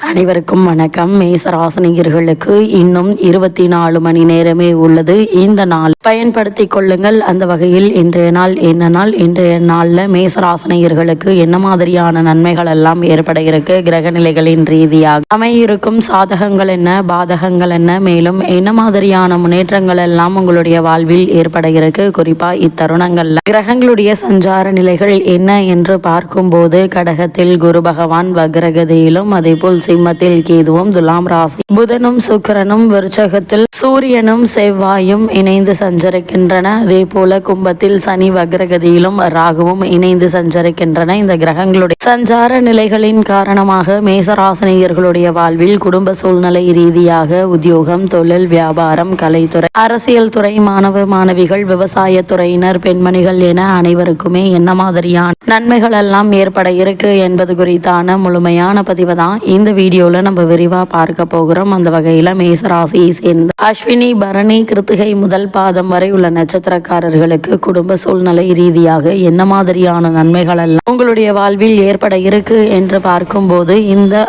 அனைவருக்கும் வணக்கம். மேசராசினியர்களுக்கு இன்னும் 24 மணி நேரமே உள்ளது. இந்த நாள் பயன்படுத்திக் கொள்ளுங்கள். அந்த வகையில் இன்றைய நாள் என்ன நாள்? இன்றைய நாளில் மேசராசினியர்களுக்கு என்ன மாதிரியான நன்மைகள் எல்லாம் ஏற்பட இருக்கு, கிரக நிலைகளின் ரீதியாக அமையிருக்கும் சாதகங்கள் என்ன, பாதகங்கள் என்ன, மேலும் என்ன மாதிரியான முன்னேற்றங்கள் எல்லாம் உங்களுடைய வாழ்வில் ஏற்பட இருக்கு, குறிப்பா இத்தருணங்கள்ல கிரகங்களுடைய சஞ்சார நிலைகள் என்ன என்று பார்க்கும்போது, கடகத்தில் குரு பகவான் வக்ரகதியிலும், அதே போல் சிம்மத்தில் கேதுவும், துலாம் ராசி புதனும் சுக்கிரனும், விருச்சகத்தில் சூரியனும் செவ்வாயும் இணைந்து சஞ்சரிக்கின்றன. அதே போல கும்பத்தில் சனி வக்ரகதியிலும் ராகுவும் இணைந்து சஞ்சரிக்கின்றன. இந்த கிரகங்களுடைய சஞ்சார நிலைகளின் காரணமாக மேசராசினியர்களுடைய வாழ்வில் குடும்ப சூழ்நிலை ரீதியாக உத்தியோகம், தொழில், வியாபாரம், கலைத்துறை, அரசியல் துறை, மாணவ மாணவிகள், விவசாய துறையினர், பெண்மணிகள் என அனைவருக்குமே என்ன மாதிரியான நன்மைகள் எல்லாம் ஏற்பட இருக்கு என்பது குறித்தான முழுமையான பதிவு தான் இந்த வீடியோல நம்ம விரிவா பார்க்க போகிறோம். அந்த வகையில மேசராசியை சேர்ந்த அஸ்வினி, பரணி, கிருத்திகை முதல் பாதம் வரை உள்ள நட்சத்திரக்காரர்களுக்கு குடும்ப சூழ்நிலை ரீதியாக என்ன மாதிரியான நன்மைகள் எல்லாம் உங்களுடைய வாழ்வில் ஏற்பட இருக்கு என்று பார்க்கும்போது, இந்த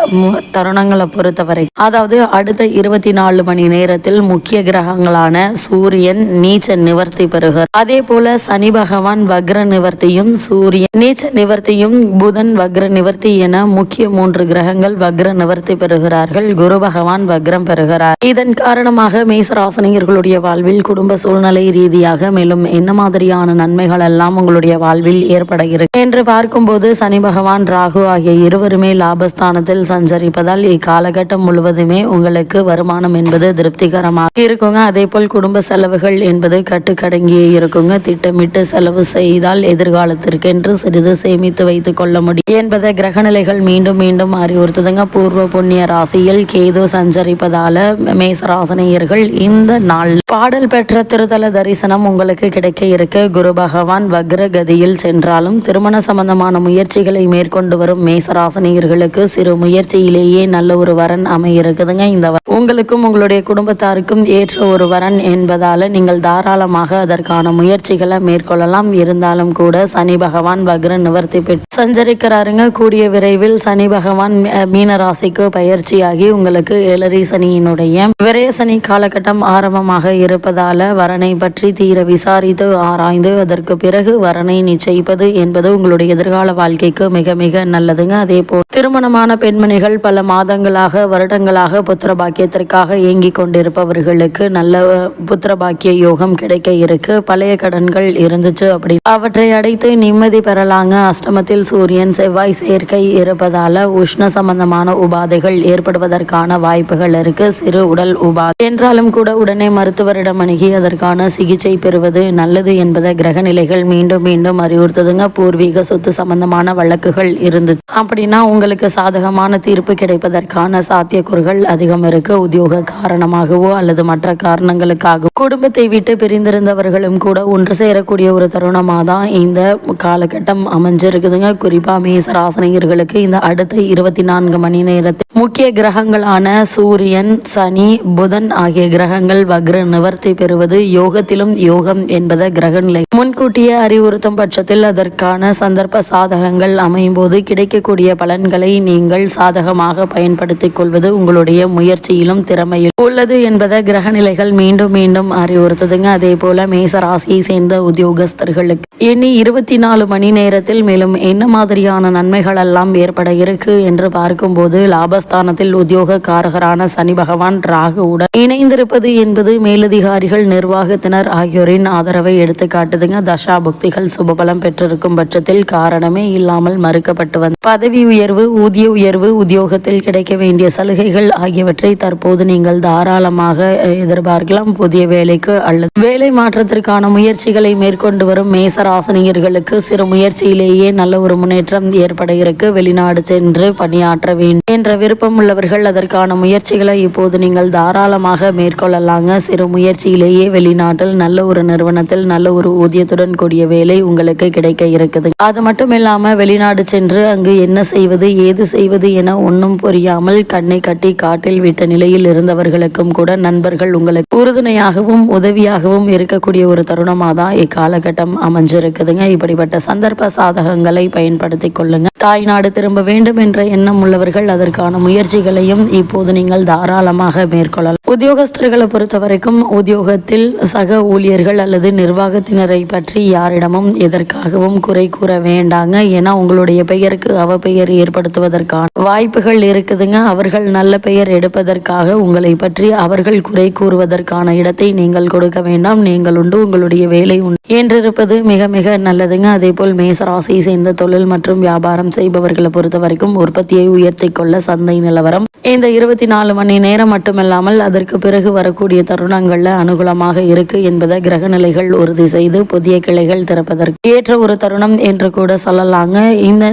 தருணங்களை பொறுத்தவரை, அதாவது அடுத்த 24 மணி நேரத்தில் முக்கிய கிரகங்களான சூரியன் நீச்ச நிவர்த்தி பெறுகிறார். அதே போல சனி பகவான் வக்ர நிவர்த்தியும், சூரியன் நீச்ச நிவர்த்தியும், புதன் வக்ர நிவர்த்தி என முக்கிய 3 கிரகங்கள் வக்ர நிவர்த்தி பெறுகிறார்கள். குரு பகவான் வக்ரம் பெறுகிறார். இதன் காரணமாக மேசராசினியர்களுடைய வாழ்வில் குடும்ப சூழ்நிலை ரீதியாக மேலும் என்ன மாதிரியான நன்மைகள் எல்லாம் உங்களுடைய வாழ்வில் ஏற்பட இருக்கு என்று பார்க்கும்போது, சனி பகவான், ராகு ஆகிய இருவருமே லாபஸ்தானத்தில் சஞ்சரிப்பதால் இக்காலகட்டம் முழுவதுமே உங்களுக்கு வருமானம் என்பது திருப்திகரமாக இருக்குங்க. அதே போல் குடும்ப செலவுகள் என்பது கட்டுக்கடங்கியே இருக்குங்க. திட்டமிட்டு செலவு செய்தால் எதிர்காலத்திற்கென்று சிறிது சேமித்து வைத்துக் கொள்ள முடியும் என்பதை கிரகநிலைகள் மீண்டும் மீண்டும் அறிவுறுத்துதுங்க. பூர்வ புண்ணிய ராசியில் கேது சஞ்சரிப்பதால மேசராசினியர்கள் இந்த நாள் பாடல் பெற்ற திருத்தல தரிசனம் உங்களுக்கு கிடைக்க இருக்கு. குரு பகவான் வக்ரகதியில் சென்றாலும் திருமண சம்பந்தமான முயற்சிகளை மேற்கொண்டு வரும் மேசராசினியர்களுக்கு சிறு முயற்சியிலேயே நல்ல ஒரு வரன் அமையிருக்குதுங்க. இந்த உங்களுக்கும் உங்களுடைய குடும்பத்தாருக்கும் ஏற்ற ஒரு வரன் என்பதால நீங்கள் தாராளமாக அதற்கான முயற்சிகளை மேற்கொள்ளலாம். இருந்தாலும் கூட சனி பகவான் வக்ர நிவர்த்தி பெற்று சஞ்சரிக்கிறாருங்க. கூடிய விரைவில் சனி பகவான் மீன ராசிக்கு பயிற்சியாகி உங்களுக்கு ஏழரை சனியினுடைய விரயசனி காலகட்டம் ஆரம்பமாக இருப்பதால வரனை பற்றி தீர விசாரித்து ஆராய்ந்து அதற்கு பிறகு வரனை நிச்சயிப்பது என்பது உங்களுடைய எதிர்கால வாழ்க்கைக்கு மிக மிக நல்லதுங்க. அதே போல் திருமணமான பெண்மணிகள் பல மாதங்களாக, வருடங்களாக புத்திர பாக்கியத்திற்காக இயங்கிக் கொண்டிருப்பவர்களுக்கு நல்ல புத்திர பாக்கிய யோகம் கிடைக்க இருக்கு. பழைய கடன்கள் இருந்துச்சு அப்படி அவற்றை அடைத்து நிம்மதி பெறலாங்க. அஷ்டமத்தில் சூரியன் செவ்வாய் சேர்க்கை இருப்பதால உஷ்ண சம்பந்தமான உபாதைகள் ஏற்படுவதற்கான வாய்ப்புகள் இருக்கு. சிறு உடல் உபாதை என்றாலும் கூட உடனே மருத்துவரிடம் அணுகி அதற்கான சிகிச்சை பெறுவது நல்லது என்பதை கிரக நிலைகள் மீண்டும் மீண்டும் அறிவுறுத்துதுங்க. பூர்வீக சொத்து சம்பந்தமான வழக்குகள் இருந்து அப்படின்னா உங்களுக்கு சாதகமான தீர்ப்பு கிடைப்பதற்கான சாத்தியக்கூறுகள் அதிகம் இருக்கு. உத்தியோக காரணமாகவோ அல்லது மற்ற காரணங்களுக்காக குடும்பத்தை விட்டு பிரிந்திருந்தவர்களும் கூட ஒன்று சேரக்கூடிய ஒரு தருணமாக தான் இந்த காலகட்டம் அமைஞ்சிருக்குதுங்க. குறிப்பா மேசராசினியர்களுக்கு இந்த அடுத்த 24 மணி நேரத்தில் முக்கிய கிரகங்களான சூரியன், சனி, புதன் ஆகிய கிரகங்கள் வக்ர நிவர்த்தி பெறுவது யோகத்திலும் யோகம் என்பதை கிரகநிலை முன்கூட்டியே அறிவுறுத்தும் பட்சத்தில் அதற்கான சந்தர்ப்ப சாதகங்கள் அமையும் போது கிடைக்கக்கூடிய பலன்களை நீங்கள் சாதகமாக பயன்படுத்திக் கொள்வது உங்களுடைய முயற்சியிலும் திறமையில் உள்ளது என்பதை கிரகநிலைகள் மீண்டும் மீண்டும் அறிவுறுத்துதுங்க. அதே போல மேச ராசியை சேர்ந்த உத்தியோகஸ்தர்களுக்கு இனி 24 மணி நேரத்தில் மேலும் என்ன மாதிரியான நன்மைகள் எல்லாம் ஏற்பட இருக்கு என்று பார்க்கும்போது, லாபஸ்தானத்தில் உத்தியோக காரகரான சனி பகவான் ராகுவுடன் இணைந்திருப்பது என்பது மேலதிகாரிகள், நிர்வாகத்தினர் ஆகியோரின் ஆதரவை எடுத்து காட்டுதுங்க. தசா புக்திகள் சுபபலம் பெற்றிருக்கும் பட்சத்தில் காரணமே இல்லாமல் மறுக்கப்பட்டு வந்த பதவி உயர்வு, ஊதிய உயர்வு, உத்தியோகத்தில் கிடைக்க வேண்டிய சலுகைகள் ஆகியவற்றை தற்போது நீங்கள் தாராளமாக எதிர்பார்க்கலாம். புதிய வேலைக்கு அல்லது வேலை மாற்றத்திற்கான முயற்சிகளை மேற்கொண்டு வரும் மேசராசினியர்களுக்கு சிறு முயற்சியிலேயே நல்ல ஒரு முன்னேற்றம் ஏற்பட இருக்கு. வெளிநாடு சென்று பணியாற்ற வேண்டும் என்ற விருப்பம் உள்ளவர்கள் அதற்கான முயற்சிகளை இப்போது நீங்கள் தாராளமாக மேற்கொள்ளலாங்க. சிறு முயற்சியிலேயே வெளிநாட்டில் நல்ல ஒரு நிறுவனத்தில் நல்ல ஒரு ஊதியத்துடன் கூடிய வேலை உங்களுக்கு கிடைக்க இருக்குது. அது மட்டும் இல்லாம வெளிநாடு சென்று அங்கு என்ன செய்வது, ஏது செய்வது என ஒன்றும் புரியாமல் கண்ணை கட்டி காட்டில் விட்ட நிலையில் இருந்தவர்களுக்கும் கூட நண்பர்கள் உங்களுக்கு உறுதுணையாகவும் உதவியாகவும் இருக்கக்கூடிய ஒரு தருணமாக தான் இக்காலகட்டம் அமைஞ்சிருக்குதுங்க. இப்படிப்பட்ட சந்தர்ப்ப சாதகங்களை பயன்படுத்திக் கொள்ளுங்க. தாய்நாடு திரும்ப வேண்டும் என்ற எண்ணம் உள்ளவர்கள் அதற்கான முயற்சிகளையும் இப்போது நீங்கள் தாராளமாக மேற்கொள்ளலாம். உத்தியோகஸ்தர்களை பொறுத்த வரைக்கும் உத்தியோகத்தில் சக ஊழியர்கள் அல்லது நிர்வாகத்தினரை பற்றி யாரிடமும் எதற்காகவும் குறை கூற வேண்டாங்க. ஏன்னா உங்களுடைய பெயருக்கு அவ பெயர் ஏற்படுத்துவதற்கான வாய்ப்புகள் இருக்குதுங்க. அவர்கள் நல்ல பெயர் எடுப்பதற்காக உங்களை பற்றி அவர்கள் குறை கூறுவதற்கான இடத்தை நீங்கள் கொடுக்க வேண்டாம். நீங்கள் உண்டு, உங்களுடைய வேலை உண்டு என்றிருப்பது மிக மிக நல்லதுங்க. அதே போல் மேசராசியை சேர்ந்த தொழில் மற்றும் வியாபாரம் செய்பவர்களை பொறுத்த வரைக்கும் உற்பத்தியை உயர்த்தி கொள்ள சந்தை நிலவரம் இந்த 24 மணி நேரம் மட்டுமல்லாமல் அதற்கு பிறகு வரக்கூடிய தருணங்கள்ல அனுகூலமாக இருக்கு என்பதை கிரக நிலைகள் உறுதி செய்து புதிய கிளைகள் திறப்பதற்கு ஏற்ற ஒரு தருணம் என்று கூட சொல்லலாங்க. இந்த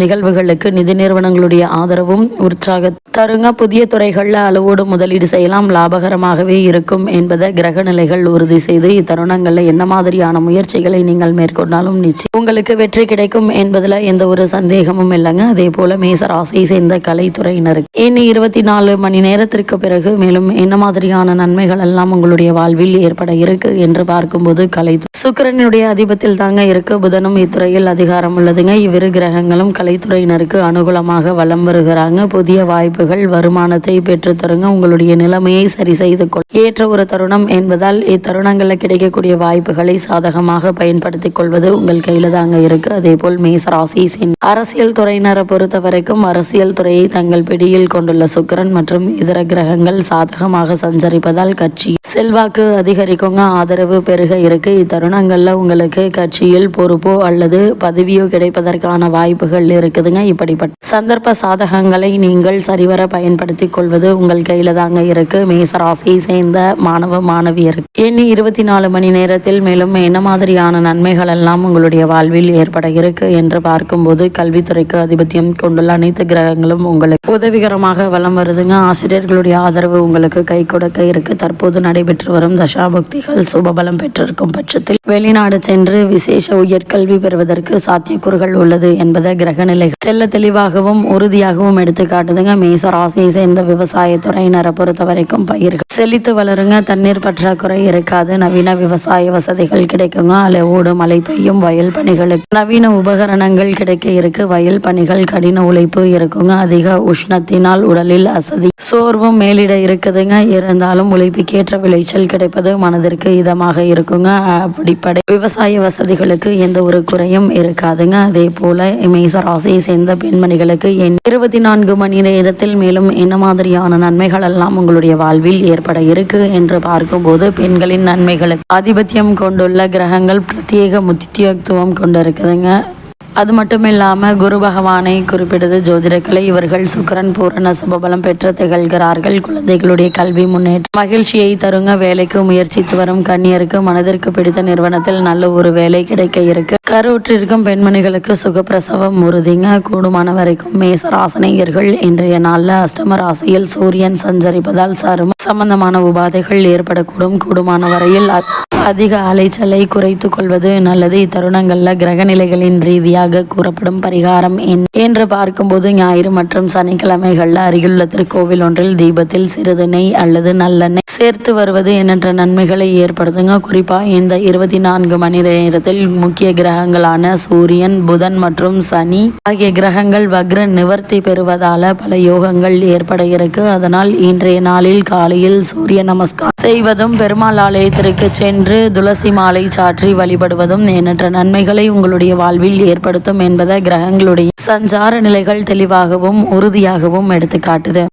நிகழ்வுகளுக்கு நிதி நிறுவனங்களுடைய ஆதரவும் உற்சாக தருங்க. புதிய துறைகள்ல அளவோடு முதலீடு செய்யலாம், லாபகரமாகவே இருக்கும் என்பதை கிரக நிலைகள் உறுதி செய்து இத்தருணங்கள்ல என்ன மாதிரியான முயற்சிகளை நீங்கள் மேற்கொண்டாலும் நிச்சயம் உங்களுக்கு வெற்றி கிடைக்கும் என்பதுல எந்த ஒரு சந்தேகமும் இல்லைங்க. அதே போல மேசராசியை சேர்ந்த கலைத்துறையினருக்கு இனி 24 மணி நேரத்திற்கு பிறகு மேலும் என்ன மாதிரியான நன்மைகள் எல்லாம் உங்களுடைய வாழ்வில் ஏற்பட இருக்கு என்று பார்க்கும்போது சுக்கிரனுடைய அதிபத்தில் தாங்க இருக்கு. புதனும் இத்துறையில் அதிகாரம் உள்ளதுங்க. இவ்விரு கிரகங்களும் கலைத்துறையினருக்கு அனுகூலமாக வலம் வருகிறாங்க. புதிய வாய்ப்புகள் வருமானத்தை பெற்று தருங்க. உங்களுடைய நிலைமையை சரி செய்து கொள்ள ஏற்ற ஒரு தருணம் என்பதால் இத்தருணங்களில் கிடைக்கக்கூடிய வாய்ப்புகளை சாதகமாக பயன்படுத்திக் கொள்வது உங்கள் கையில தாங்க இருக்கு. அதே போல் மேசராசி அரசியல் துறையினரை பொறுத்த வரைக்கும் அரசியல் துறையை தங்கள் பிடியில் கொண்டுள்ள சுக்கிரன் மற்றும் இதர கிரகங்கள் சாதகமாக சஞ்சரிப்பதால் கட்சி செல்வாக்கு அதிகரிக்குங்க, ஆதரவு பெருக இருக்கு. இத்தருணங்கள்ல உங்களுக்கு கட்சியில் பொறுப்போ அல்லது பதவியோ கிடைப்பதற்கான வாய்ப்புகள் இருக்குதுங்க. இப்படிப்பட்ட சந்தர்ப்ப சாதகங்களை நீங்கள் சரிவர பயன்படுத்தி கொள்வது உங்கள் கையில தாங்க இருக்கு. மேசராசியை சேர்ந்த மாணவ மாணவியருக்கு இனி 24 மணி நேரத்தில் மேலும் என்ன மாதிரியான நன்மைகள் எல்லாம் உங்களுடைய வாழ்வில் ஏற்பட இருக்கு என்று பார்க்கும்போது கல்வித்துறைக்கு ஆதிபத்தியம் கொண்டுள்ள அனைத்து கிரகங்களும் உங்களுக்கு உதவிகரமாக வலம் வருதுங்க. ஆசிரியர்களுடைய ஆதரவு உங்களுக்கு கை கொடுக்க இருக்கு. தற்போது நடைபெற்று வரும் தசாபக்திகள் சுபபலம் பெற்றிருக்கும் பட்சத்தில் வெளிநாடு சென்று விசேஷ உயர்கல்வி பெறுவதற்கு சாத்தியக்கூறுகள் உள்ளது என்பதை கிரக நிலைகள் தெல்ல தெளிவாகவும் உறுதியாகவும் எடுத்து காட்டுதுங்க. மேசராசியை சேர்ந்த விவசாய துறையினரை பொறுத்த வரைக்கும் பயிர்கள் செழித்து வளருங்க. தண்ணீர் பற்றாக்குறை இருக்காது. நவீன விவசாய வசதிகள் கிடைக்குங்க. அளவோடு மழை பெய்யும். வயல் பணிகளுக்கு நவீன உபகரணங்கள் கிடைக்க இருக்கு. வயல் பணிகள் கடின உழைப்பு இருக்குங்க. அதிக உஷ்ணத்தினால் உடலில் அசதி சோர்வும் மேலிட இருக்குதுங்க. இருந்தாலும் உழைப்புக்கேற்ற விளைச்சல் கிடைப்பது மனதிற்கு இதமாக இருக்குங்க. அப்படிப்படை விவசாய வசதிகளுக்கு எந்த ஒரு குறையும் இருக்காதுங்க. அதே போல மேசராசியை சேர்ந்த பெண்மணிகளுக்கு 24 மணி நேரத்தில் மேலும் என்ன மாதிரியான நன்மைகள் எல்லாம் உங்களுடைய வாழ்வில் ஏற்பட இருக்கு என்று பார்க்கும்போது பெண்களின் நன்மைகளுக்கு ஆதிபத்தியம் கொண்டுள்ள கிரகங்கள் பிரத்யேக முக்கியத்துவம் கொண்டிருக்குதுங்க. அது மட்டும் இல்லாமல் குரு பகவானை குறிப்பிடுது ஜோதிடக்கலை. இவர்கள் சுக்கிரன் பூரண சுபபலம் பெற்று திகழ்கிறார்கள். குழந்தைகளுடைய கல்வி முன்னேற்றம் மகிழ்ச்சியை தருங்க. வேலைக்கு முயற்சித்து வரும் கன்னியருக்கு மனதிற்கு பிடித்த நிறுவனத்தில் நல்ல ஒரு வேலை கிடைக்க இருக்கு. கருவுற்றிருக்கும் பெண்மணிகளுக்கு சுகப்பிரசவம் உறுதிங்க. கூடுமான வரைக்கும் மேசராசனியர்கள் இன்றைய நாளில் அஷ்டம ராசியில் சூரியன் சஞ்சரிப்பதால் சரும சம்பந்தமான உபாதைகள் ஏற்படக்கூடும். கூடுமான வரையில் அதிக அலைச்சலை குறைத்து கொள்வது நல்லது. இத்தருணங்கள்ல கிரக நிலைகளின் ரீதியாக கூறப்படும் பரிகாரம் என்று பார்க்கும்போது ஞாயிறு மற்றும் சனிக்கிழமைகள்ல அருகிலுள்ள திருக்கோவில் ஒன்றில் தீபத்தில் சிறிது நெய் அல்லது நல்லெண்ணெய் சேர்த்து வருவது எண்ணற்ற நன்மைகளை ஏற்படுத்துங்க. குறிப்பா இந்த 24 மணி நேரத்தில் முக்கிய கிரகங்களான சூரியன், புதன் மற்றும் சனி ஆகிய கிரகங்கள் வக்ர நிவர்த்தி பெறுவதால பல யோகங்கள் ஏற்பட இருக்கு. அதனால் இன்றைய நாளில் காலையில் சூரிய நமஸ்காரம் செய்வதும் பெருமாள் ஆலயத்திற்கு சென்று துளசி மாலை சாற்றி வழிபடுவதும் எண்ணற்ற நன்மைகளை உங்களுடைய வாழ்வில் ஏற்படுத்தும் என்பதை கிரகங்களுடைய சஞ்சார நிலைகள் தெளிவாகவும் உறுதியாகவும் எடுத்து காட்டுது.